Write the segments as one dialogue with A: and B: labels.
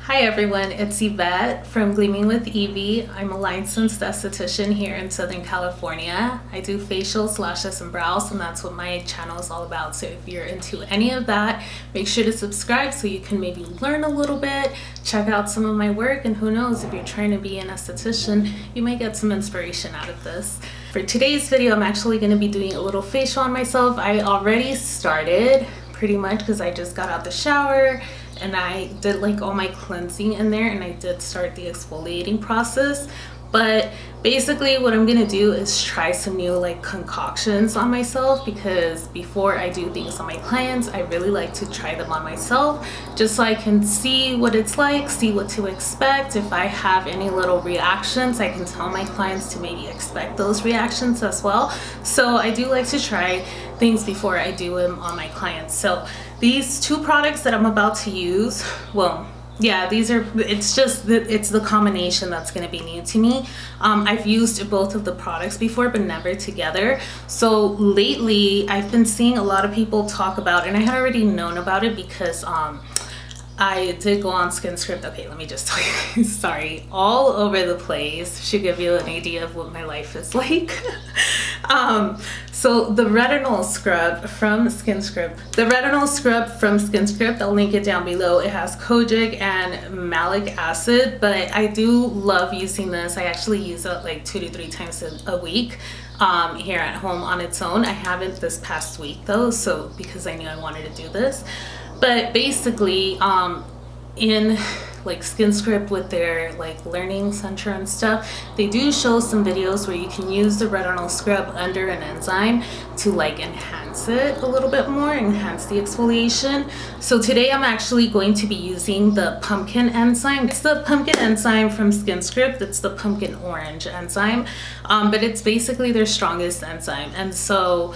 A: Hi everyone, it's Yvette from Gleaming with Evie. I'm a licensed esthetician here in Southern California. I do facials, lashes, and brows, and that's what my channel is all about. So if you're into any of that, make sure to subscribe so you can maybe learn a little bit, check out some of my work, and who knows, if you're trying to be an esthetician, you might get some inspiration out of this. For today's video, I'm actually going to be doing a little facial on myself. I already started pretty much because I just got out the shower and I did like all my cleansing in there, and I did start the exfoliating process. But basically what I'm gonna do is try some new like concoctions on myself, because before I do things on my clients, I really like to try them on myself just so I can see what it's like, see what to expect. If I have any little reactions, I can tell my clients to maybe expect those reactions as well. So I do like to try things before I do them on my clients. So these two products that I'm about to use, well, yeah, it's the combination that's going to be new to me. I've used both of the products before, but never together. So lately I've been seeing a lot of people talk about, and I had already known about it because I did go on SkinScript. Okay, let me just tell you, sorry, all over the place. Should give you an idea of what my life is like. So the retinol scrub from SkinScript. I'll link it down below. It has kojic and malic acid, but I do love using this. I actually use it like 2 to 3 times a week here at home on its own. I haven't this past week though, so because I knew I wanted to do this. But basically, in like SkinScript with their like learning center and stuff, they do show some videos where you can use the retinol scrub under an enzyme to like enhance it a little bit more, enhance the exfoliation. So today I'm actually going to be using the pumpkin enzyme. It's the pumpkin enzyme from SkinScript. It's the pumpkin orange enzyme, but it's basically their strongest enzyme. And so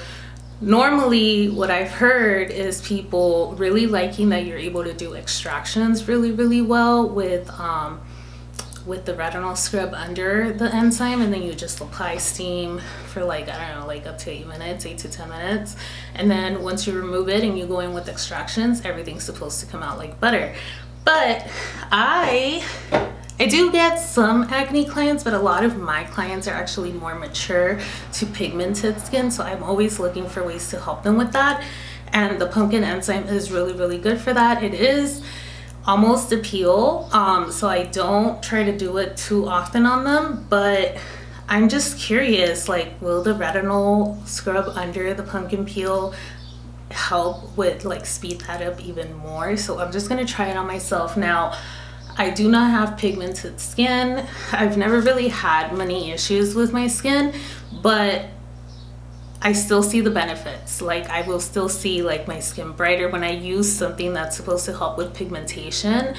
A: normally what I've heard is people really liking that you're able to do extractions really well with the retinol scrub under the enzyme, and then you just apply steam for like, I don't know, like up to 8 minutes, 8 to 10 minutes. And then once you remove it and you go in with extractions, everything's supposed to come out like butter. But I do get some acne clients, but a lot of my clients are actually more mature to pigmented skin, so I'm always looking for ways to help them with that. And the pumpkin enzyme is really good for that. It is almost a peel, so I don't try to do it too often on them, but I'm just curious, like, will the retinol scrub under the pumpkin peel help with like speed that up even more? So I'm just gonna try it on myself. Now, I do not have pigmented skin. I've never really had many issues with my skin, but I still see the benefits. Like, I will still see like my skin brighter when I use something that's supposed to help with pigmentation.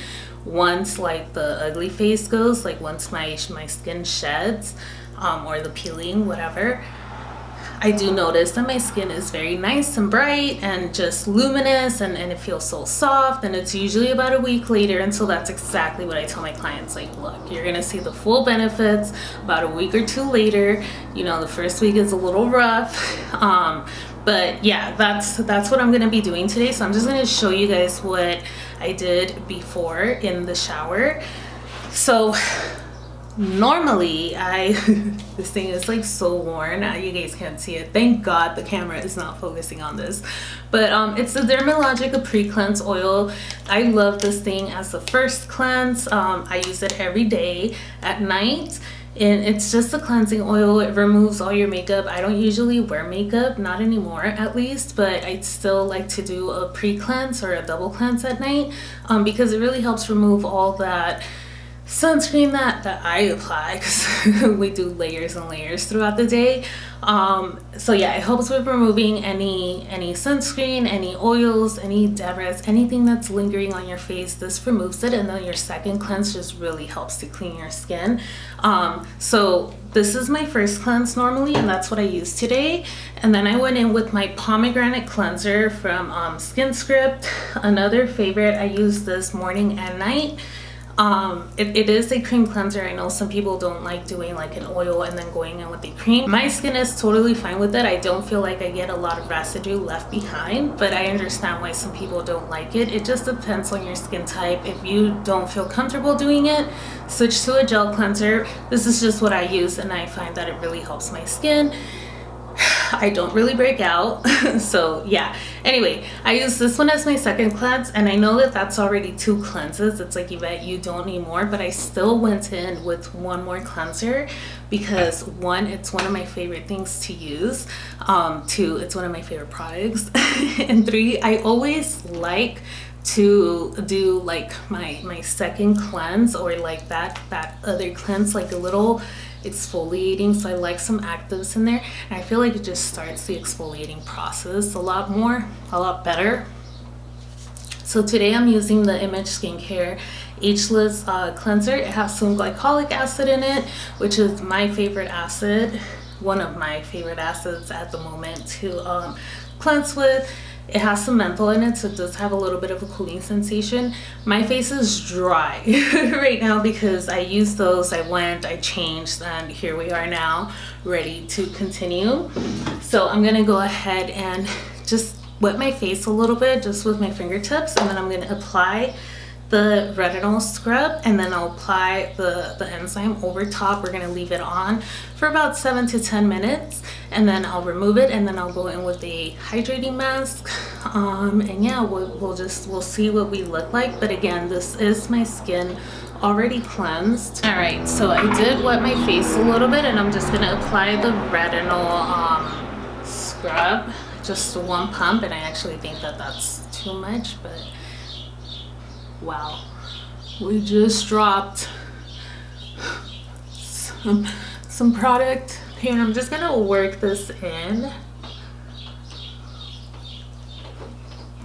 A: Once like the ugly phase goes, like once my skin sheds, or the peeling, whatever, I do notice that my skin is very nice and bright and just luminous, and it feels so soft. And it's usually about a week later, and so that's exactly what I tell my clients, like, look, you're gonna see the full benefits about a week or 2 later. You know, the first week is a little rough, but yeah, that's what I'm gonna be doing today. So I'm just gonna show you guys what I did before in the shower. So normally this thing is like so worn, you guys can't see it, thank god the camera is not focusing on this, but it's the Dermalogica pre-cleanse oil. I love this thing as the first cleanse. I use it every day at night, and it's just a cleansing oil. It removes all your makeup. I don't usually wear makeup, not anymore at least, but I still like to do a pre-cleanse or a double cleanse at night, because it really helps remove all that sunscreen that I apply, because we do layers and layers throughout the day. So yeah, it helps with removing any sunscreen, any oils, any debris, anything that's lingering on your face. This removes it, and then your second cleanse just really helps to clean your skin. So this is my first cleanse normally, and that's what I use today. And then I went in with my pomegranate cleanser from SkinScript, another favorite. I use this morning and night. It is a cream cleanser. I know some people don't like doing like an oil and then going in with the cream. My skin is totally fine with it. I don't feel like I get a lot of residue left behind, but I understand why some people don't like it. It just depends on your skin type. If you don't feel comfortable doing it, switch to a gel cleanser. This is just what I use, and I find that it really helps my skin. I don't really break out. So yeah, anyway, I use this one as my second cleanse, and I know that that's already 2 cleanses. It's like, Yvette, you don't need more, but I still went in with one more cleanser because 1, it's one of my favorite things to use. 2, it's one of my favorite products. And 3, I always like to do like my second cleanse, or like that other cleanse, like a little exfoliating. So I like some actives in there, and I feel like it just starts the exfoliating process a lot better. So today I'm using the Image Skincare Ageless cleanser. It has some glycolic acid in it, which is my favorite acid, one of my favorite acids at the moment to cleanse with. It has some menthol in it, so it does have a little bit of a cooling sensation. My face is dry right now because I used those, I changed, and here we are now, ready to continue. So I'm gonna go ahead and just wet my face a little bit, just with my fingertips, and then I'm gonna apply the retinol scrub, and then I'll apply the enzyme over top. We're gonna leave it on for about 7 to 10 minutes, and then I'll remove it, and then I'll go in with a hydrating mask. And yeah, we'll see what we look like. But again, this is my skin already cleansed. All right, so I did wet my face a little bit, and I'm just gonna apply the retinol scrub, just 1 pump, and I actually think that that's too much, but wow, we just dropped some product here, and I'm just gonna work this in.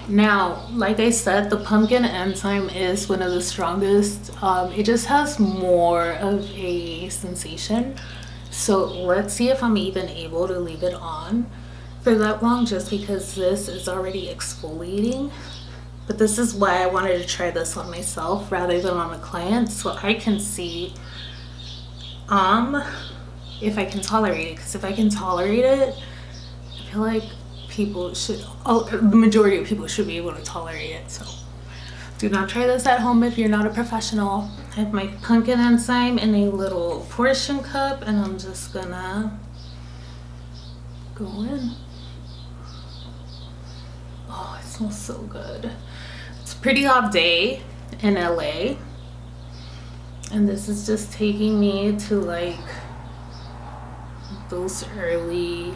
A: Now, like I said, the pumpkin enzyme is one of the strongest. It just has more of a sensation. So let's see if I'm even able to leave it on for that long, just because this is already exfoliating. But this is why I wanted to try this on myself rather than on a client, so I can see if I can tolerate it. Because if I can tolerate it, I feel like people should, the majority of people should be able to tolerate it. So do not try this at home if you're not a professional. I have my pumpkin enzyme in a little portion cup, and I'm just gonna go in. Oh, it smells so good. It's a pretty hot day in LA, and this is just taking me to like those early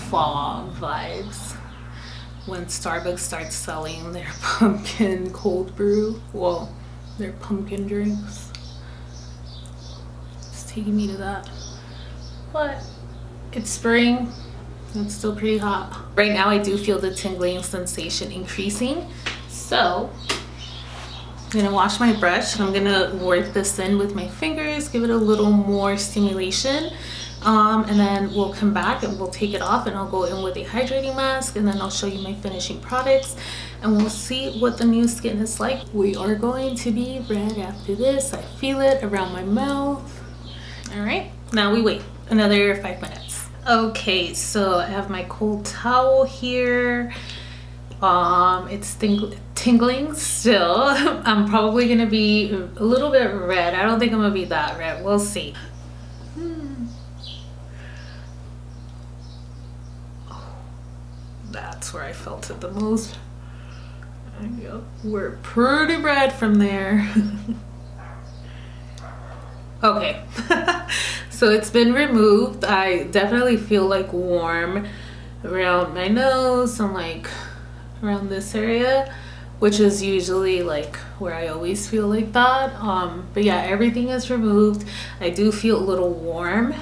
A: fall vibes when Starbucks starts selling their pumpkin cold brew, well, their pumpkin drinks. It's taking me to that. But it's spring. It's still pretty hot. Right now I do feel the tingling sensation increasing. So I'm gonna wash my brush, and I'm gonna work this in with my fingers, give it a little more stimulation. And then we'll come back and we'll take it off, and I'll go in with a hydrating mask, and then I'll show you my finishing products, and we'll see what the new skin is like. We are going to be red after this. I feel it around my mouth. All right, now we wait another 5 minutes. Okay, so I have my cold towel here. It's tingling still. I'm probably gonna be a little bit red. I don't think I'm gonna be that red. We'll see. Oh, that's where I felt it the most. Yep, we're pretty red from there. Okay. So it's been removed. I definitely feel like warm around my nose and like around this area, which is usually like where I always feel like that. But yeah, everything is removed. I do feel a little warm,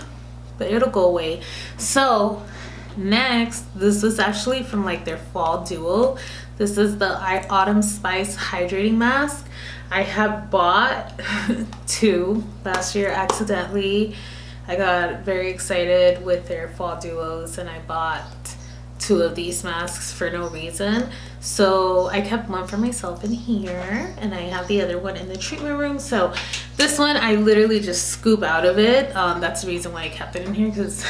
A: but it'll go away. So next, this is actually from like their fall duo. This is the Autumn Spice Hydrating Mask. I have bought 2 last year accidentally. I got very excited with their fall duos, and I bought two of these masks for no reason. So I kept one for myself in here, and I have the other one in the treatment room. So this one I literally just scoop out of it. That's the reason why I kept it in here, because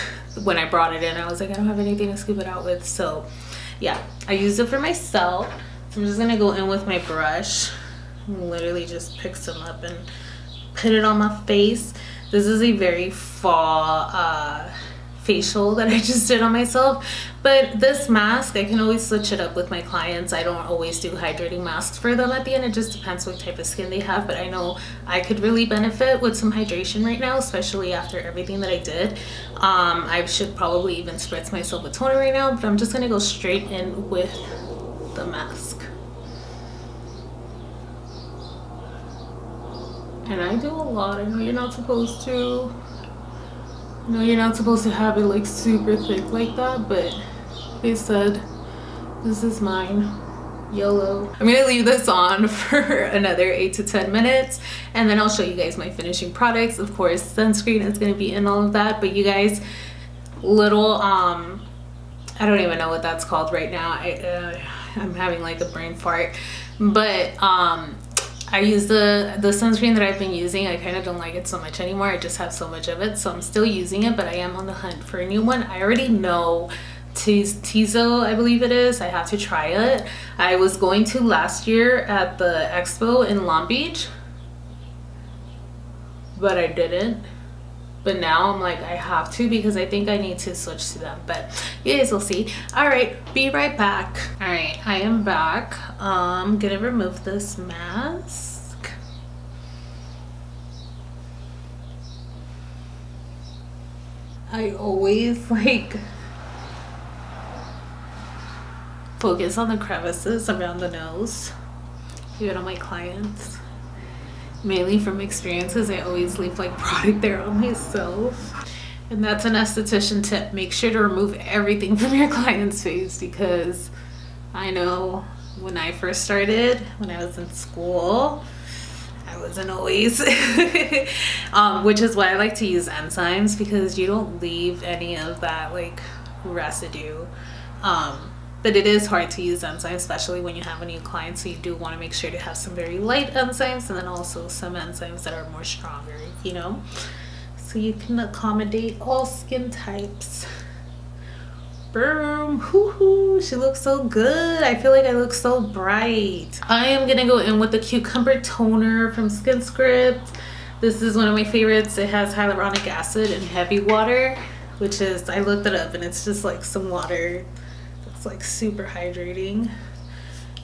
A: when I brought it in, I was like, I don't have anything to scoop it out with. So yeah, I used it for myself. So I'm just gonna go in with my brush and literally just pick some up and put it on my face. This is a very fall facial that I just did on myself, but this mask I can always switch it up with my clients. I don't always do hydrating masks for them at the end. It just depends what type of skin they have, but I know I could really benefit with some hydration right now, especially after everything that I did. I should probably even spritz myself with toner right now, but I'm just gonna go straight in with the mask. And I do a lot. I know you're not supposed to. No, you're not supposed to have it like super thick like that, but they said this is mine. YOLO. I'm gonna leave this on for another 8 to 10 minutes, and then I'll show you guys my finishing products. Of course, sunscreen is gonna be in all of that, but you guys, little I don't even know what that's called right now. I'm having like a brain fart, but I use the sunscreen that I've been using. I kind of don't like it so much anymore. I just have so much of it, so I'm still using it, but I am on the hunt for a new one. I already know Tizo, I believe it is. I have to try it. I was going to last year at the expo in Long Beach, but I didn't. But now I'm like, I have to, because I think I need to switch to them. But you guys will see. All right, be right back. All right, I am back. I'm gonna remove this mask. I always like focus on the crevices around the nose, even on my clients. Mainly from experiences, I always leave like product there on myself. And that's an esthetician tip. Make sure to remove everything from your client's face, because I know when I first started, when I was in school, I wasn't always which is why I like to use enzymes, because you don't leave any of that like residue. But it is hard to use enzymes, especially when you have a new client, so you do want to make sure to have some very light enzymes, and then also some enzymes that are more stronger, you know, so you can accommodate all skin types. Boom. Hoo-hoo. She looks so good. I feel like I look so bright. I am gonna go in with the cucumber toner from SkinScript. This is one of my favorites. It has hyaluronic acid and heavy water, which is, I looked it up, and it's just like some water. It's like super hydrating.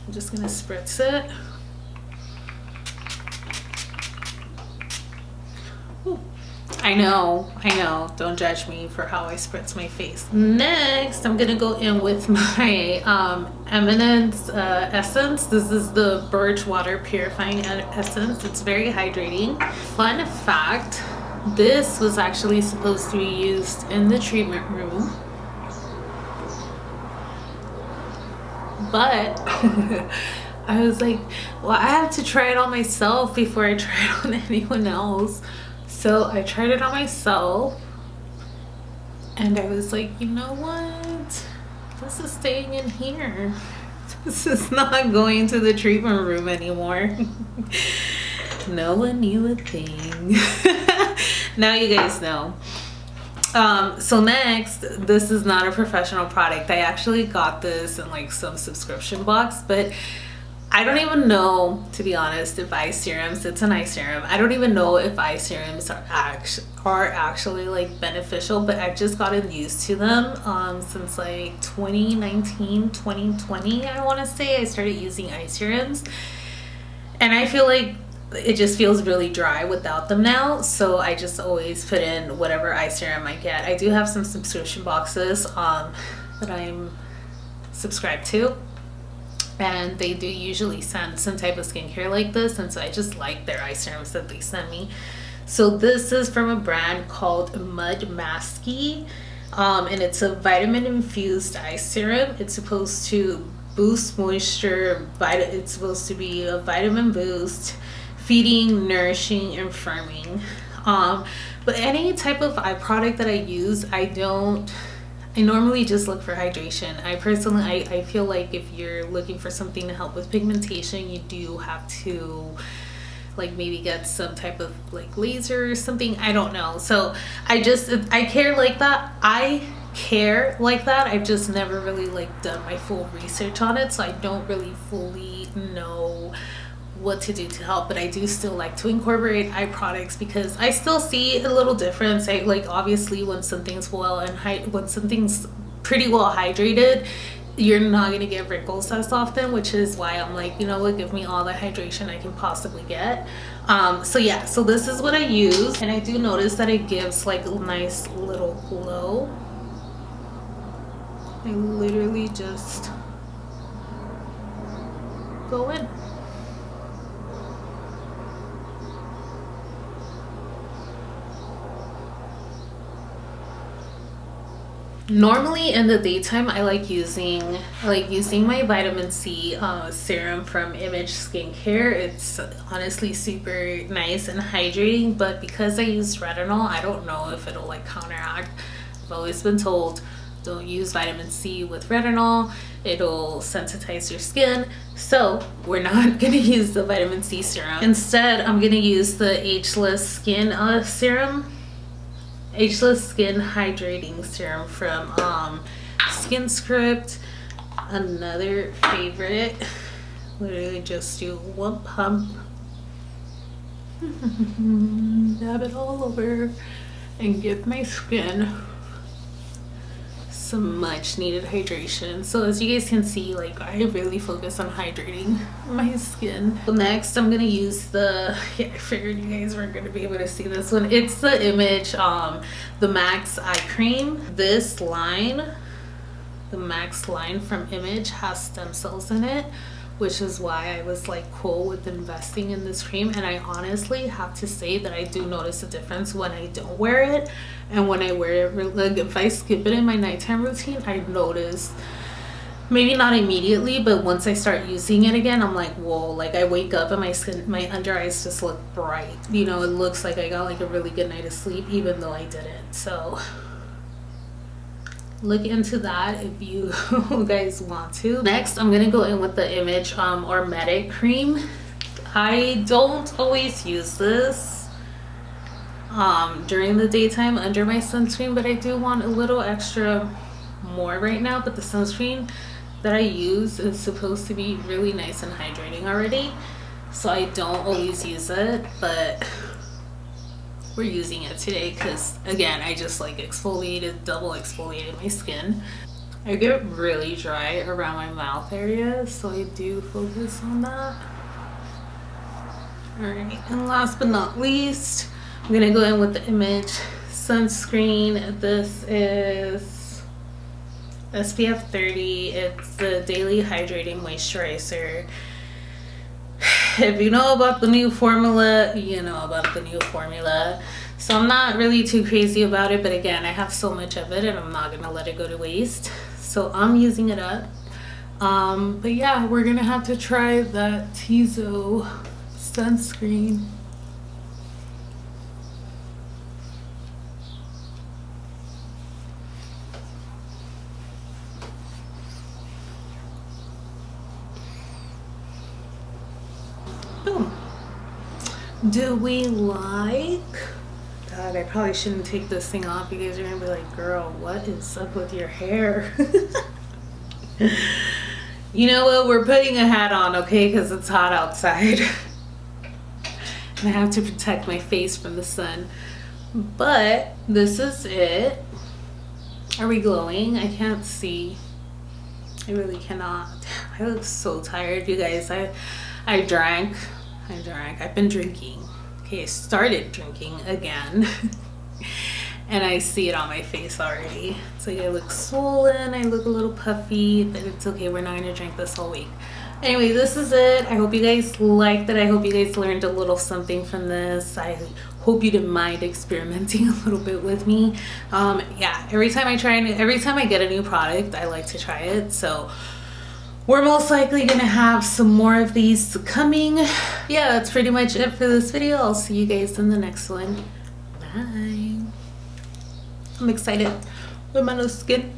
A: I'm just gonna spritz it. Ooh. I know, don't judge me for how I spritz my face. Next, I'm gonna go in with my Eminence essence. This is the birch water purifying essence. It's very hydrating. Fun fact, this was actually supposed to be used in the treatment room, but I was like, well, I have to try it on myself before I try it on anyone else. So I tried it on myself, and I was like, you know what? This is staying in here. This is not going to the treatment room anymore. No one knew a thing. Now you guys know. So next, this is not a professional product. I actually got this in like some subscription box, but I don't even know, to be honest, if eye serums, it's an eye serum. I don't even know if eye serums are actually like beneficial, but I've just gotten used to them since like 2019, 2020, I want to say. I started using eye serums, and I feel like it just feels really dry without them now, so I just always put in whatever eye serum I get. I do have some subscription boxes that I'm subscribed to, and they do usually send some type of skincare like this, and so I just like their eye serums that they send me. So this is from a brand called Mud Masky, and it's a vitamin infused eye serum. It's supposed to boost moisture, it's supposed to be a vitamin boost, feeding, nourishing, and firming. But any type of eye product that I use, I I normally just look for hydration. I personally, I feel like if you're looking for something to help with pigmentation, you do have to like maybe get some type of like laser or something. I don't know. So I care like that. I've just never really like done my full research on it, so I don't really fully know what to do to help. But I do still like to incorporate eye products because I still see a little difference. I like, obviously when something's when something's pretty well hydrated, you're not gonna get wrinkles as often, which is why I'm like, you know what, give me all the hydration I can possibly get. So yeah, so this is what I use, and I do notice that it gives like a nice little glow. I literally just go in. Normally in the daytime, I like using my vitamin C serum from Image Skincare. It's honestly super nice and hydrating, but because I use retinol, I don't know if it'll like counteract. I've always been told don't use vitamin C with retinol, it'll sensitize your skin. So we're not gonna use the vitamin C serum. Instead, I'm gonna use the Ageless skin serum. Ageless Skin Hydrating Serum from SkinScript, another favorite. Literally just do one pump, dab it all over, and give my skin some much needed hydration. So as you guys can see, like I really focus on hydrating my skin. So next I'm gonna use I figured you guys weren't gonna be able to see this one. It's the Image the Max Eye Cream. This line, the Max line from Image, has stem cells in it, which is why I was like cool with investing in this cream. And I honestly have to say that I do notice a difference when I don't wear it and when I wear it. Like if I skip it in my nighttime routine, I notice, maybe not immediately, but once I start using it again, I'm like, whoa, like I wake up and my skin, my under eyes just look bright. You know, it looks like I got like a really good night of sleep even though I didn't. So look into that if you guys want to. Next, I'm gonna go in with the Image Ormedic cream. I don't always use this during the daytime under my sunscreen, but I do want a little extra more right now. But the sunscreen that I use is supposed to be really nice and hydrating already, so I don't always use it, but we're using it today because again, I just like double exfoliated my skin. I get really dry around my mouth area, so I do focus on that. All right, and last but not least, I'm gonna go in with the Image sunscreen. This is SPF 30. It's the Daily Hydrating Moisturizer. If you know about the new formula, you know about the new formula. So I'm not really too crazy about it, but again, I have so much of it and I'm not gonna let it go to waste. So I'm using it up. But yeah, we're gonna have to try that Tizo sunscreen. Do we like... God, I probably shouldn't take this thing off. You guys are gonna be like, girl, what is up with your hair? You know what? We're putting a hat on, okay? Because it's hot outside. And I have to protect my face from the sun. But this is it. Are we glowing? I can't see. I really cannot. I look so tired, you guys. I drank. I've been drinking. Okay, I started drinking again. And I see it on my face already. It's like I look swollen, I look a little puffy, but it's okay, we're not gonna drink this whole week. Anyway, this is it. I hope you guys liked it. I hope you guys learned a little something from this. I hope you didn't mind experimenting a little bit with me. Yeah, every time I get a new product, I like to try it. So we're most likely gonna have some more of these coming. Yeah, that's pretty much it for this video. I'll see you guys in the next one. Bye. I'm excited with my new skin.